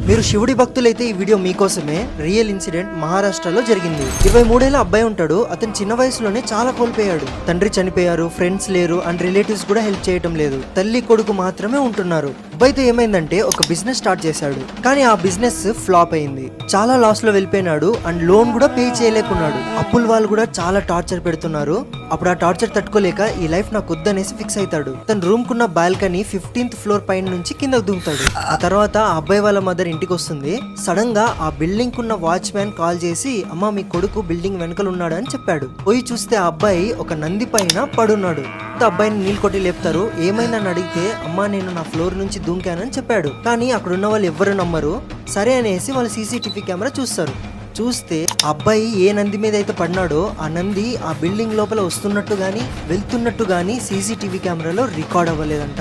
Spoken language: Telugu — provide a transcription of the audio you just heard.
మీరు శివుడి భక్తులైతే ఈ వీడియో మీకోసమే. రియల్ ఇన్సిడెంట్ మహారాష్ట్రలో జరిగింది. 23 ఏళ్ల అబ్బాయి ఉంటాడు. అతను చిన్న వయసులోనే చాలా కోల్పోయాడు. తండ్రి చనిపోయారు, ఫ్రెండ్స్ లేరు అండ్ రిలేటివ్స్ కూడా హెల్ప్ చేయటం లేదు. తల్లి కొడుకు మాత్రమే ఉంటున్నారు. అబ్బాయితో ఏమైందంటే ఒక బిజినెస్ స్టార్ట్ చేశాడు. కానీ ఆ బిజినెస్ ఫ్లాప్ అయింది. చాలా లాస్ లో వెళ్ళిపోయినాడు అండ్ లోన్ కూడా పే చేయలేకున్నాడు. అప్పుల వాళ్ళు కూడా చాలా టార్చర్ పెడుతున్నారు. అప్పుడు ఆ టార్చర్ తట్టుకోలేక ఈ లైఫ్ నాకు వద్దనేసి ఫిక్స్ అవుతాడు. తన రూమ్ కున్న బాల్కనీ 15th ఫ్లోర్ పైన నుంచి కిందకు దిగుతాడు. ఆ తర్వాత ఆ అబ్బాయి వాళ్ళ మదర్ ఇంటికి వస్తుంది. సడన్ గా ఆ బిల్డింగ్ కున్న వాచ్మ్యాన్ కాల్ చేసి, అమ్మ మీ కొడుకు బిల్డింగ్ వెనకలు ఉన్నాడు అని చెప్పాడు. పోయి చూస్తే ఆ అబ్బాయి ఒక నంది పైన పడున్నాడు. అబ్బాయిని నీళ్ళు కొట్టి లేపుతారు. ఏమైందని అడిగితే, అమ్మా నేను నా ఫ్లోర్ నుంచి దూకానని చెప్పాడు. కానీ అక్కడ ఉన్న వాళ్ళు ఎవ్వరు నమ్మరు. సరే అనేసి వాళ్ళు సీసీటీవీ కెమెరా చూస్తారు. చూస్తే అబ్బాయి ఏ నంది మీద అయితే పడినాడో ఆ నంది ఆ బిల్డింగ్ లోపల వస్తున్నట్టు గానీ వెళ్తున్నట్టు గానీ సీసీటీవీ కెమెరాలో రికార్డ్ అవ్వలేదంట.